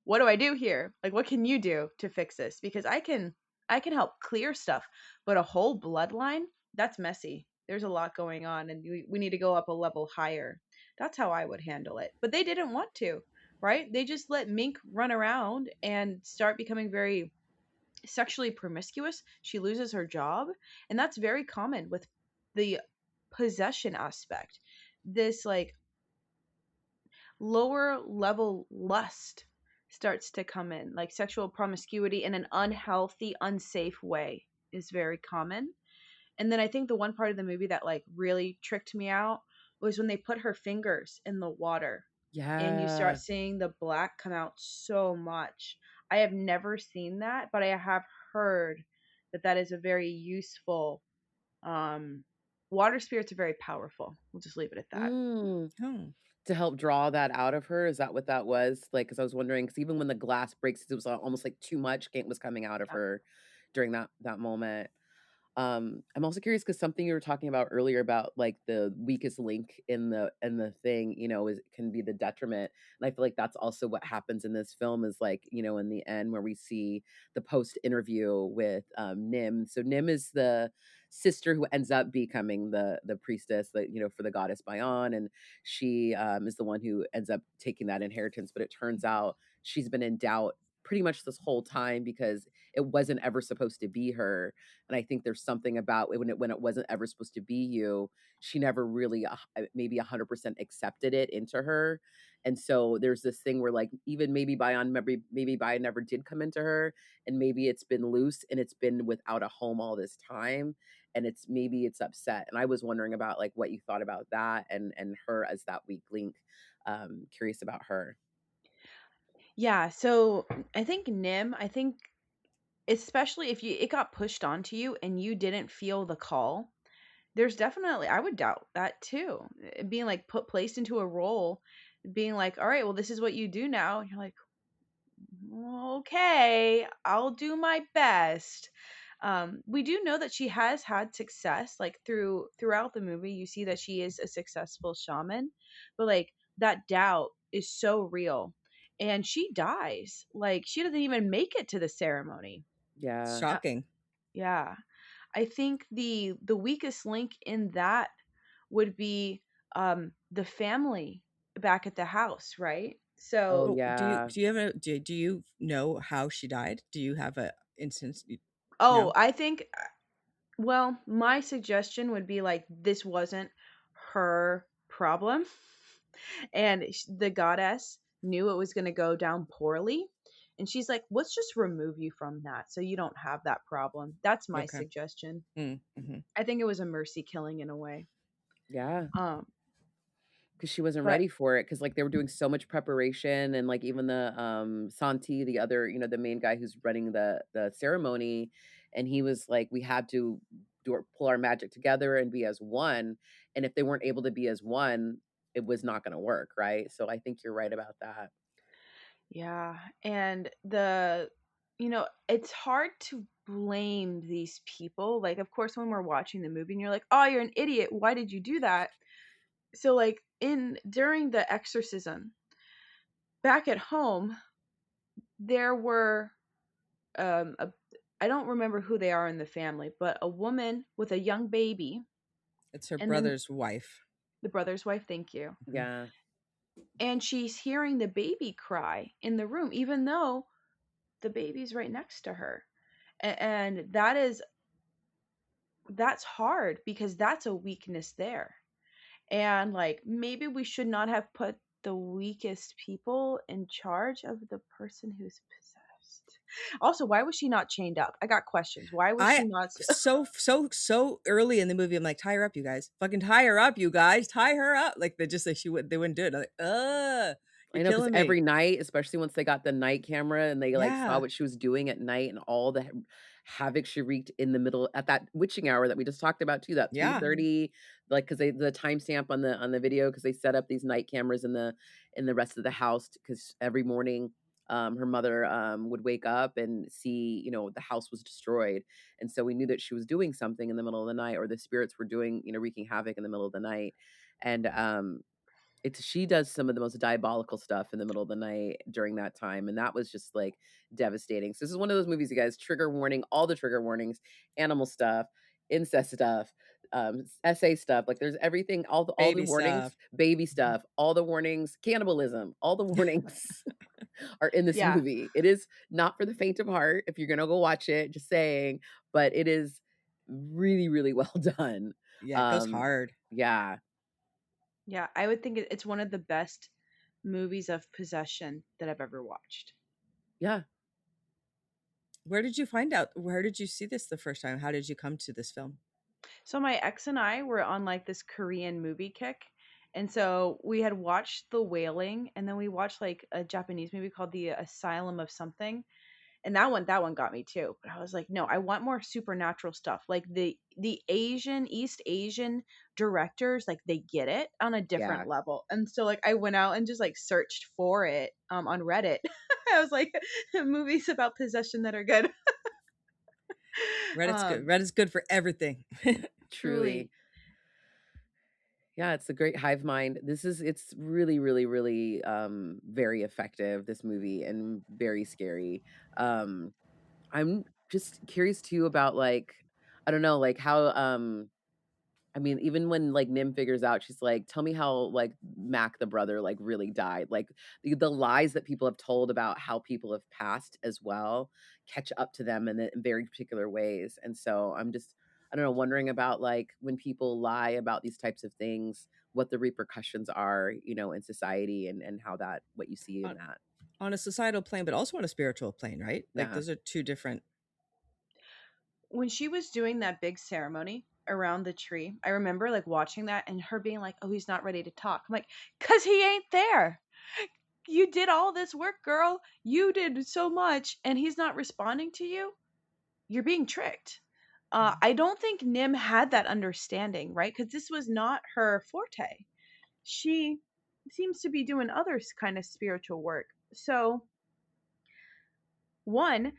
what do I do here? Like, what can you do to fix this? Because I can help clear stuff, but a whole bloodline, that's messy. There's a lot going on, and we need to go up a level higher. That's how I would handle it. But they didn't want to. right? They just let Mink run around and start becoming very sexually promiscuous. She loses her job, and that's very common with the possession aspect. This like lower level lust starts to come in, like sexual promiscuity in an unhealthy, unsafe way is very common. And then I think the one part of the movie that like really tricked me out was when they put her fingers in the water and you start Yeah. seeing the black come out so much. I have never seen that, but I have heard that that is a very useful um water spirits are very powerful. We'll just leave it at that. Mm. Oh. To help draw that out of her, is that what that was? Like, because I was wondering, because even when the glass breaks, it was almost like too much was coming out of Yeah. her during that moment. I'm also curious because something you were talking about earlier about like the weakest link in the thing, is can be the detriment. And I feel like that's also what happens in this film is like, in the end where we see the post interview with Nim. So Nim is the sister who ends up becoming the priestess that, for the goddess Bayan. And she is the one who ends up taking that inheritance. But it turns out she's been in doubt pretty much this whole time because it wasn't ever supposed to be her. And I think there's something about when it wasn't ever supposed to be you, she never really maybe 100% accepted it into her. And so there's this thing where like even maybe Bayan never did come into her, and maybe it's been loose and it's been without a home all this time, and it's upset. And I was wondering about like what you thought about that and her as that weak link. Curious about her. Yeah, so I think Nim, I think especially if it got pushed onto you and you didn't feel the call, there's definitely I would doubt that too. Being like placed into a role, being like, all right, well, this is what you do now. And you're like, okay, I'll do my best. We do know that she has had success, like throughout the movie. You see that she is a successful shaman, but like that doubt is so real, and she dies. Like she doesn't even make it to the ceremony. Yeah. Shocking. Yeah, I think the weakest link in that would be the family back at the house, right? Oh So, Oh, yeah. do you have do you know how she died? Do you have a instance? oh, No. I think well, my suggestion would be like this wasn't her problem, and the goddess knew it was going to go down poorly, and she's like, let's just remove you from that so you don't have that problem. That's my Okay. suggestion. Mm-hmm. I think it was a mercy killing in a way. Yeah. Um, Because she wasn't but ready for it. Because like they were doing so much preparation, and like even the Santi, the other, the main guy who's running the ceremony, and he was like, we had to pull our magic together and be as one. And if they weren't able to be as one, it was not going to work, right? So I think you're right about that. yeah, and it's hard to blame these people. Like, of course, when we're watching the movie and you're like, oh, you're an idiot. Why did you do that? So, like, during the exorcism, back at home, there were, a, I don't remember who they are in the family, but a woman with a young baby, It's her and then brother's wife. the brother's wife, thank you. Mhm. Yeah. And she's hearing the baby cry in the room, even though the baby's right next to her. And that's hard because that's a weakness there. And like maybe we should not have put the weakest people in charge of the person who's possessed. Also, why was she not chained up? I got questions. Why was I she not so early in the movie, I'm like, tie her up, you guys. Fucking tie her up, you guys. Tie her up. Like they just like they wouldn't do it. I'm like, I you're know, because killing me. every night, especially once they got the night camera and they like saw Yeah. what she was doing at night and all the havoc she wreaked in the middle at that witching hour that we just talked about too, that Yeah. 3:30, like because they the timestamp on the video because they set up these night cameras in the rest of the house because every morning her mother would wake up and see the house was destroyed, and so we knew that she was doing something in the middle of the night, or the spirits were doing wreaking havoc in the middle of the night. And it's she does some of the most diabolical stuff in the middle of the night during that time, and that was just like devastating. So this is one of those movies, you guys, trigger warning, all the trigger warnings, animal stuff, incest stuff, essay stuff. Like there's everything, all the Baby warnings, stuff. baby stuff, all the warnings, cannibalism, all the warnings are in this Yeah. movie. It is not for the faint of heart if you're gonna go watch it, just saying, but it is really, really well done. Yeah, it goes Um, hard. yeah. Yeah, I would think it's one of the best movies of possession that I've ever watched. Yeah. Where did you find out? Where did you see this the first time? How did you come to this film? So my ex and I were on like this Korean movie kick. And so we had watched The Wailing, and then we watched like a Japanese movie called The Asylum of something. And that one got me too. But I was like, no, I want more supernatural stuff. Like the East Asian directors, like they get it on a Yeah. different level. And so like I went out and just like searched for it on Reddit. I was like, movies about possession that are good. Reddit's good. Reddit's good for everything. Truly. Truly. Yeah, it's a great hive mind. It's really, really, really very effective, this movie, and very scary. I'm just curious too about like, I don't know, like how I mean, even when like Nim figures out, she's like, tell me how like Mac the brother like really died. Like the lies that people have told about how people have passed as well catch up to them in very particular ways. And so I'm just, I don't know, wondering about like when people lie about these types of things, what the repercussions are, you know, in society, and how that, what you see in on, that. on a societal plane, but also on a spiritual plane, right? Like Yeah. those are two different. When she was doing that big ceremony around the tree, I remember like watching that and her being like, "Oh, he's not ready to talk." I'm like, "Cause he ain't there. You did all this work, girl. You did so much, and he's not responding to you. You're being tricked." I don't think Nim had that understanding, right? Because this was not her forte. She seems to be doing other kind of spiritual work. So, one,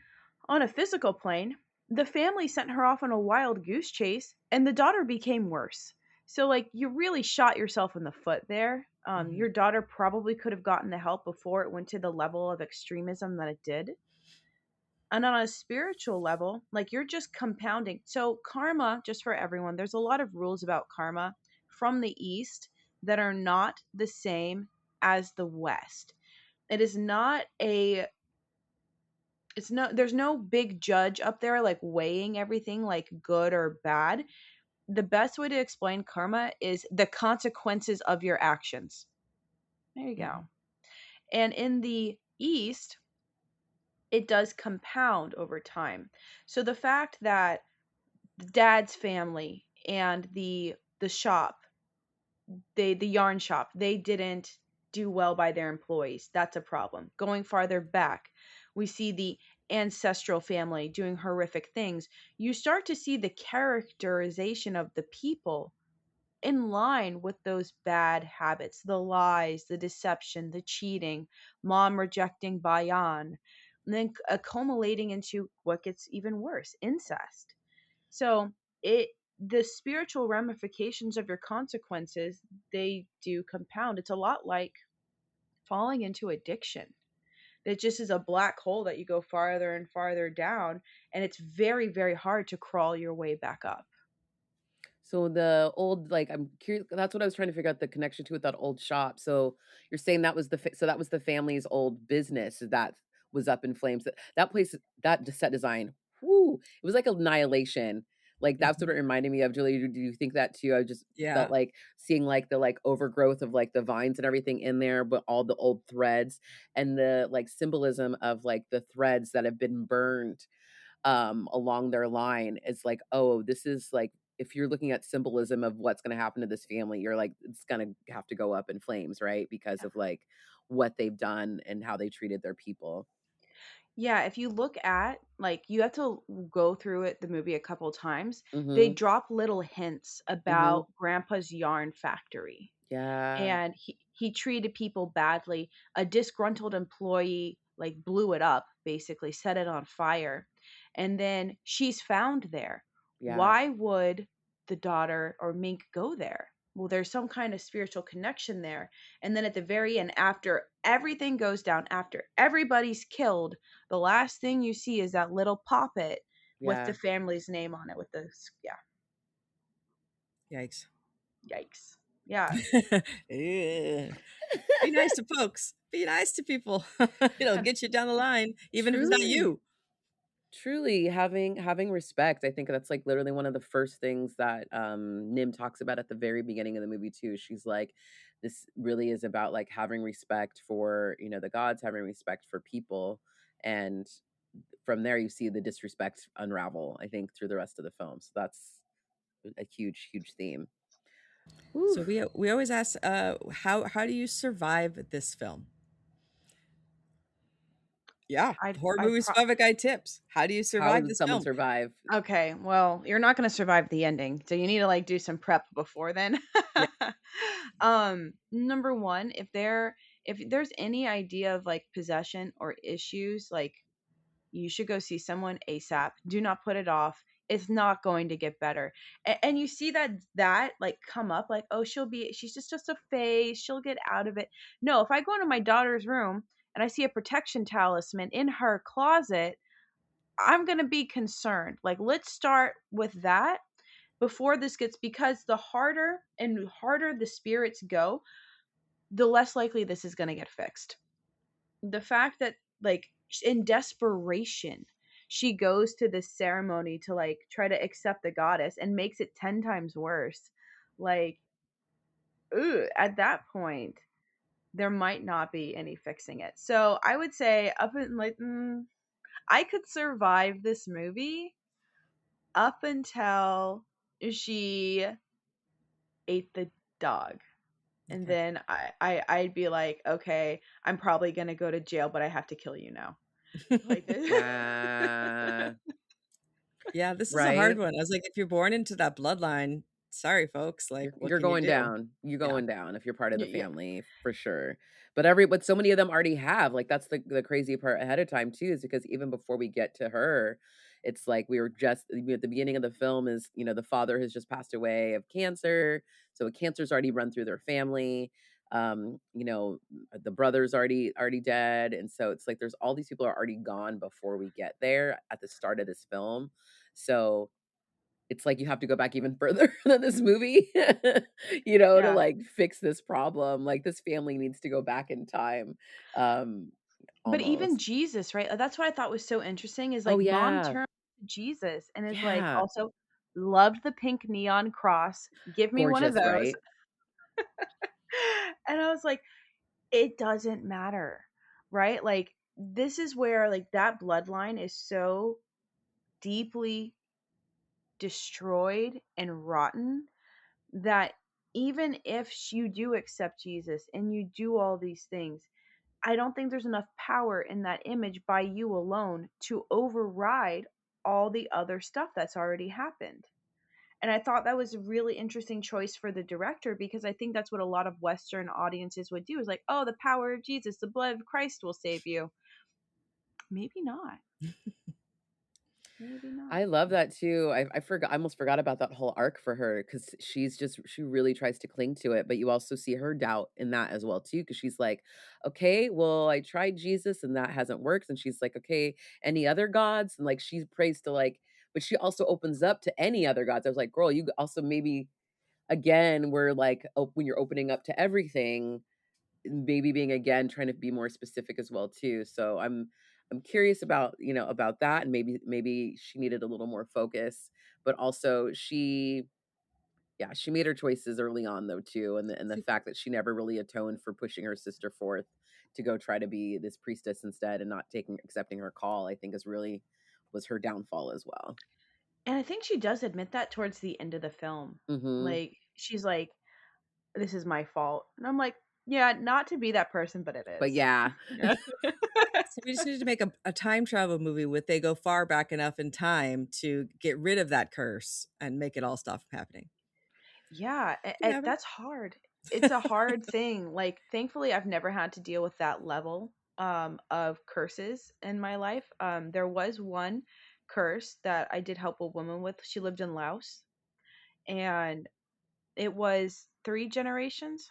on a physical plane, the family sent her off on a wild goose chase, and the daughter became worse. So, like, you really shot yourself in the foot there. Mhm. Your daughter probably could have gotten the help before it went to the level of extremism that it did. And on a spiritual level, like, you're just compounding. So, karma, just for everyone, there's a lot of rules about karma from the East that are not the same as the West. It is not a there's no big judge up there like weighing everything like good or bad. The best way to explain karma is the consequences of your actions. There you go. Mhm. And in the East, it does compound over time. So the fact that the dad's family and the shop, the yarn shop, they didn't do well by their employees, that's a problem. Going farther back, we see the ancestral family doing horrific things. You start to see the characterization of the people in line with those bad habits, the lies, the deception, the cheating, mom rejecting Bayan, and then accumulating into what gets even worse, incest. So it the spiritual ramifications of your consequences, they do compound. It's a lot like falling into addiction. It just is a black hole that you go farther and farther down, and it's very, very hard to crawl your way back up. So the old, like, I'm curious. That's what I was trying to figure out the connection to with that old shop. So you're saying that was so that was the family's old business that was up in flames. That place, that set design, whoo, it was like annihilation. Like that's what it Mhm. reminded me of. Julie, do you think that too? I just felt Yeah. like seeing like the like overgrowth of like the vines and everything in there, but all the old threads and the like symbolism of like the threads that have been burned along their line is like, oh, this is like, if you're looking at symbolism of what's going to happen to this family, you're like, it's going to have to go up in flames, right? Because of like what they've done and how they treated their people. Yeah, if you look at like you have to go through it the movie a couple times. They Mm-hmm. drop little hints Mm-hmm. about Grandpa's yarn factory, Yeah. and he treated people badly. A disgruntled employee like blew it up, basically set it on fire, and then she's found there. Yeah. Why would the daughter or Mink go there? Well, there's some kind of spiritual connection there. And then at the very end, after everything goes down, after everybody's killed, the last thing you see is that little poppet with the Yeah. family's name on it with the yeah. Yikes. Yikes. Yeah. Ugh. Be nice to folks. Be nice to people. It'll get you down the line, even if it's not Truly. you. Truly having respect. I think that's like literally one of the first things that Nim talks about at the very beginning of the movie too. She's like, this really is about like having respect for, you know, the gods, having respect for people. And from there you see the disrespect unravel, I think, through the rest of the film. So that's a huge, huge theme. So Whew. we always ask, how do you survive this film? Yeah, I horror I movies, Spivak Guide tips. How do you How survive does this someone film? survive? Okay, well, you're not going to survive the ending. So you need to like do some prep before then. Yeah. Number 1, if there's any idea of like possession or issues, like you should go see someone ASAP. Do not put it off. It's not going to get better. And you see that like come up like, "Oh, she's just a phase. She'll get out of it." No, if I go into my daughter's room and I see a protection talisman in her closet, I'm going to be concerned. Like, let's start with that before this gets, because the harder and harder the spirits go, the less likely this is going to get fixed. The fact that, like, in desperation, she goes to this ceremony to, like, try to accept the goddess and makes it 10 times worse. Like, at that point, there might not be any fixing it. So I would say, up in, like, I could survive this movie up until she ate the dog. And Okay. then I'd be like, okay, I'm probably gonna go to jail, but I have to kill you now. Like this. Uh, Yeah, this is a hard right? one. I was like, if you're born into that bloodline, sorry, folks. Like, what You're can you going do? down. You're Yeah. going down if you're part of the Yeah. family for sure. But so many of them already have. Like that's the crazy part ahead of time too, is because even before we get to her, it's like we were just at the beginning of the film is, you know, the father has just passed away of cancer. So cancer's already run through their family. You know, the brother's already dead. And so it's like there's all these people are already gone before we get there at the start of this film. So it's like you have to go back even further than this movie, you know, to Yeah. like fix this problem. Like this family needs to go back in time, um, But even almost. Jesus, right? That's what I thought was so interesting is Oh like mom yeah, turned to Jesus and is like yeah, also loved the pink neon cross. Give me one of gorgeous, those. right? And I was like, it doesn't matter, right? Like this is where like that bloodline is so deeply destroyed and rotten that even if you do accept Jesus and you do all these things, I don't think there's enough power in that image by you alone to override all the other stuff that's already happened. And I thought that was a really interesting choice for the director, because I think that's what a lot of Western audiences would do is like, oh, the power of Jesus, the blood of Christ will save you. Maybe not. Maybe not. I love that too. I forgot. I almost forgot about that whole arc for her because she really tries to cling to it. But you also see her doubt in that as well too, because she's like, okay, well, I tried Jesus and that hasn't worked, and she's like, okay, any other gods? And like she prays to like, but she also opens up to any other gods. I was like, girl, you also maybe again, we're like when you're opening up to everything, maybe being again trying to be more specific as well too. So I'm curious about, you know, about that, and maybe she needed a little more focus, but also she, yeah, she made her choices early on though too, and the fact that she never really atoned for pushing her sister forth to go try to be this priestess instead and not taking accepting her call, I think is really was her downfall as well. And I think she does admit that towards the end of the film. Mhm. Like, she's like, this is my fault. And I'm like, yeah, not to be that person, but it But is. yeah. Yeah. So we just need to make a time travel movie with they go far back enough in time to get rid of that curse and make it all stop from happening. Yeah, Can happen. that's hard. It's a hard thing. Like, thankfully, I've never had to deal with that level of curses in my life. There was one curse that I did help a woman with. She lived in Laos, and it was 3 generations.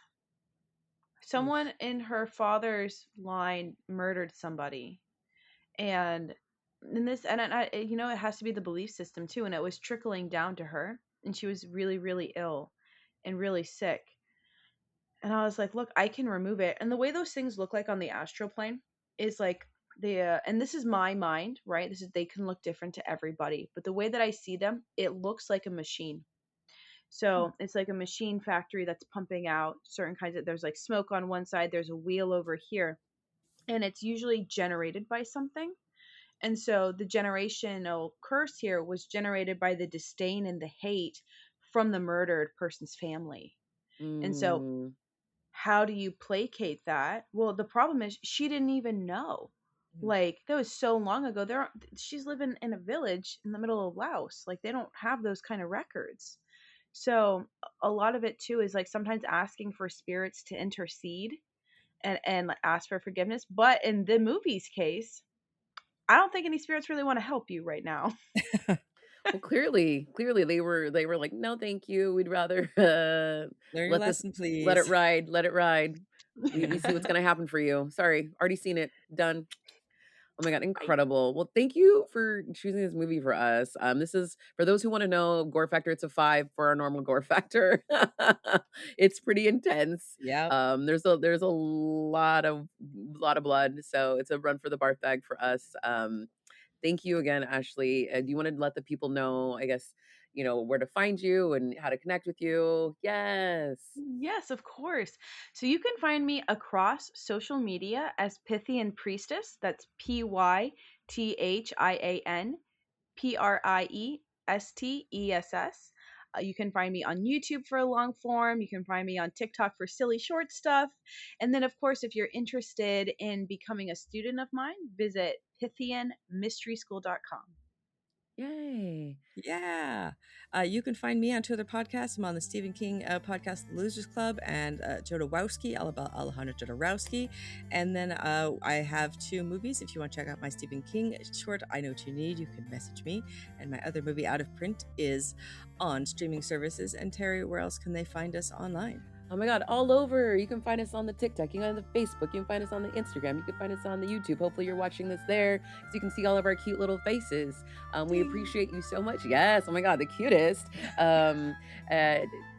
Oof. Someone in her father's line murdered somebody, and in this, and I, you know, it has to be the belief system too, and it was trickling down to her. and she was really, really ill and really sick. And I was like, look, I can remove it. And the way those things look like on the astral plane is like and this is my mind, right? They can look different to everybody, but the way that I see them, it looks like a machine. So it's like a machine factory that's pumping out certain kinds of, there's like smoke on one side, there's a wheel over here, and it's usually generated by something. And so the generational curse here was generated by the disdain and the hate from the murdered person's family. And so Mm. how do you placate that? Well, the problem is she didn't even know. Like, that was so long ago. She's living in a village in the middle of Laos. Like, they don't have those kind of records. So a lot of it too is like sometimes asking for spirits to intercede and like ask for forgiveness. But in the movie's case, I don't think any spirits really want to help you right now. Well, clearly they were like, "No, thank you. We'd rather Learn your let this lesson, let it please. ride, let it ride. We see what's gonna happen for you. Sorry, already seen it. Done." Oh my god, Right. incredible. Well, thank you for choosing this movie for us. This is for those who want to know gore factor, it's a 5 for our normal gore factor. It's pretty intense. Yep. There's a lot of blood, so it's a run for the barf bag for us. Thank you again, Ashley. Do you want to let the people know, I guess, where to find you and how to connect with you? Yes. Yes, of course. So you can find me across social media as Pythian Priestess. That's PYTHIAN PRIESTESS. You can find me on YouTube for a long form. You can find me on TikTok for silly short stuff. And then, of course, if you're interested in becoming a student of mine, visit pythianmysteryschool.com. Yay. Yeah. You can find me on two other podcasts. I'm on the Stephen King podcast, The Losers Club, and JodoWOWsky, all about Alejandro Jodorowsky. And then I have 2 movies. If you want to check out my Stephen King short, I Know What You Need, you can message me. And my other movie, Out of Print, is on streaming services. And Terry, where else can they find us online? Oh my God, all over. You can find us on the TikTok, you can find us on the Facebook, you can find us on the Instagram, you can find us on the YouTube. Hopefully you're watching this there so you can see all of our cute little faces. We appreciate you so much. Yes, oh my God, the cutest.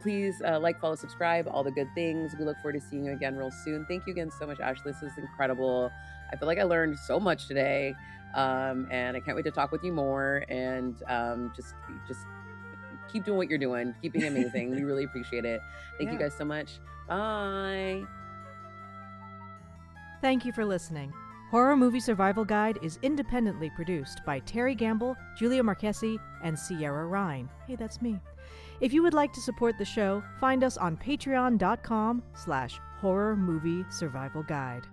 Please like, follow, subscribe, all the good things. We look forward to seeing you again real soon. Thank you again so much, Ashley. This is incredible. I feel like I learned so much today. And I can't wait to talk with you more and just keep doing what you're doing. Keep being amazing. We really appreciate it. Thank you guys so much. Bye. Thank you for listening. Horror Movie Survival Guide is independently produced by Terry Gamble, Julia Marchesi, and Sierra Ryan. Hey, that's me. If you would like to support the show, find us on patreon.com/horror movie survival guide.